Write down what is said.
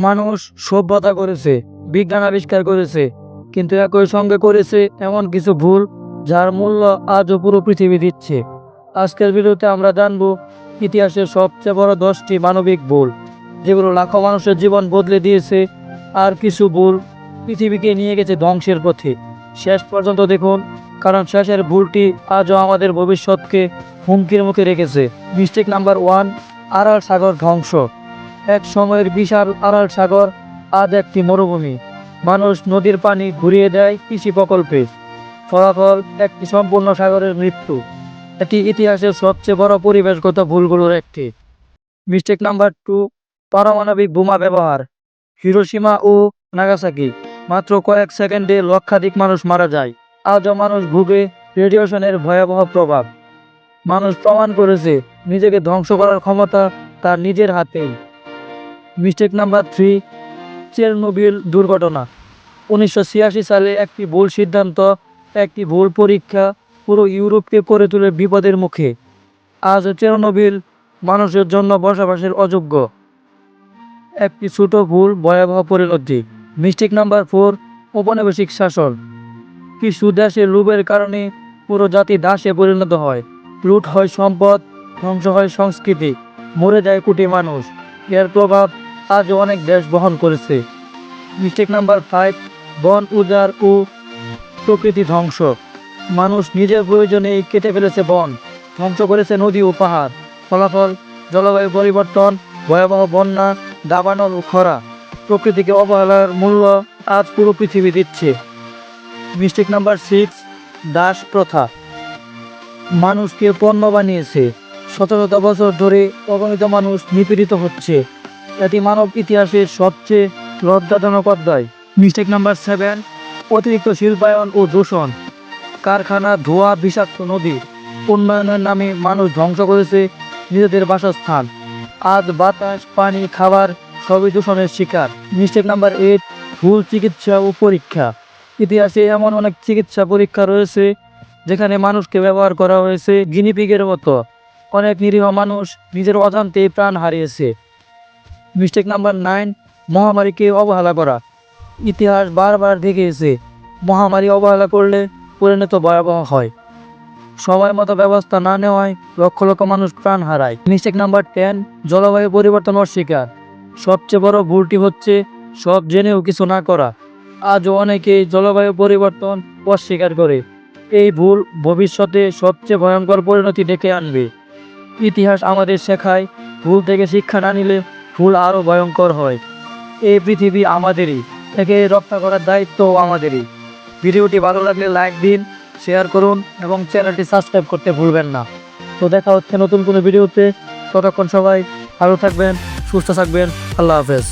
মানুষ সভ্যতা করেছে, বিজ্ঞান আবিষ্কার করেছে, কিন্তু একই সঙ্গে করেছে এমন কিছু ভুল যার মূল্য আজও পুরো পৃথিবী দিচ্ছে। আজকের ভিডিওতে আমরা জানব ইতিহাসের সবচেয়ে বড় 10টি মানবিক ভুল, যেগুলো লাখো মানুষের জীবন বদলে দিয়েছে, আর কিছু ভুল পৃথিবীকে নিয়ে গেছে ধ্বংসের পথে। শেষ পর্যন্ত দেখুন, কারণ শেষের ভুলটি আজও আমাদের ভবিষ্যৎকে হুমকির মুখে রেখেছে। মিস্টেক নাম্বার 1, আরাল সাগর ধ্বংস। এক সময়ের বিশাল আরাল সাগর আজ একটি মরুভূমি। মানুষ নদীর পানি ঘুরিয়ে দেয় কৃষি প্রকল্পে, ফলাফল একটি সম্পূর্ণ সাগরের মৃত্যু। এটি ইতিহাসের সবচেয়ে বড় পরিবেশগত ভুলগুলোর একটি। মিস্টেক নাম্বার 2, পারমাণবিক বোমা ব্যবহার। হিরোশিমা ও নাগাসাকি, মাত্র কয়েক সেকেন্ডে লক্ষাধিক মানুষ মারা যায়। আজও মানুষ ভুগে রেডিয়েশনের ভয়াবহ প্রভাব। মানুষ প্রমাণ করেছে নিজেকে ধ্বংস করার ক্ষমতা তার নিজের হাতেই। মিস্টেক নাম্বার 3, চেরনোবিল দুর্ঘটনা। 1986 সালে একটি ভুল সিদ্ধান্ত, একটি ভুল পরীক্ষা পুরো ইউরোপকে করে তোলে বিপদের মুখে। আজ চেরনোবিল মানুষের জন্য বসবাসের অযোগ্য। একটি ছোট ভুল, ভয়াবহ পরিণতি। মিস্টেক নাম্বার 4, ঔপনিবেশিক শাসন। কিছু দেশে লোভের কারণে পুরো জাতি দাসে পরিণত হয়। লুট হয় সম্পদ, ধ্বংস হয় সংস্কৃতি, মরে যায় কোটি মানুষ। এর প্রভাব আজও অনেক দেশ বহন করেছে। মিস্টেক নাম্বার 5, বন উজাড় ও প্রকৃতি ধ্বংস। মানুষ নিজের প্রয়োজনে কেটে ফেলেছে বন, ধ্বংস করেছে নদী ও পাহাড়। ফলাফল জলবায়ু পরিবর্তন, ভয়াবহ বন্যা, দাবানল ও খরা। প্রকৃতিকে অবহেলার মূল্য আজ পুরো পৃথিবী দিচ্ছে। মিস্টেক নাম্বার 6, দাস প্রথা। মানুষকে পণ্য বানিয়েছে। শত শত বছর ধরে অগণিত মানুষ নিপীড়িত হচ্ছে। এটি মানব ইতিহাসের সবচেয়ে লজ্জাজনক অধ্যায়। মিস্টেক নাম্বার 7, অতিরিক্ত শিল্পায়ন ও দূষণ। কারখানা, ধোঁয়া, বিষাক্ত নদী। উন্নয়নের নামে মানুষ ধ্বংস করেছে নিজেদের বাসস্থান। আজ বাতাস, পানি, খাবার সবই দূষণের শিকার। মিস্টেক নাম্বার 8, ভুল চিকিৎসা ও পরীক্ষা। ইতিহাসে এমন অনেক চিকিৎসা পরীক্ষা রয়েছে যেখানে মানুষকে ব্যবহার করা হয়েছে গিনিপিগের মতো। অনেক নিরীহ মানুষ নিজের অজান্তেই প্রাণ হারিয়েছে। মিস্টেক নাম্বার 9, মহামারীকে অবহেলা করা। ইতিহাস বারবার দেখিয়েছে মহামারী অবহেলা করলে পরিণত ভয়াবহ হয়। সময় মতো ব্যবস্থা না নেওয়ায় লক্ষ লক্ষ মানুষ প্রাণ হারায়। মিস্টেক নাম্বার 10, জলবায়ু পরিবর্তন অস্বীকার। সবচেয়ে বড় ভুলটি হচ্ছে সব জেনেও কিছু না করা। আজও অনেকেই জলবায়ু পরিবর্তন অস্বীকার করে। এই ভুল ভবিষ্যতে সবচেয়ে ভয়ঙ্কর পরিণতি ডেকে আনবে। ইতিহাস আমাদের শেখায়, ভুল থেকে শিক্ষা না নিলে ভুল আরও ভয়ঙ্কর হয়। এই পৃথিবী আমাদেরই, একে রক্ষা করার দায়িত্ব আমাদেরই। ভিডিওটি ভালো লাগলে লাইক দিন, শেয়ার করুন এবং চ্যানেলটি সাবস্ক্রাইব করতে ভুলবেন না। তো দেখা হচ্ছে নতুন কোনো ভিডিওতে। ততক্ষণ সবাই ভালো থাকবেন, সুস্থ থাকবেন। আল্লাহ হাফেজ।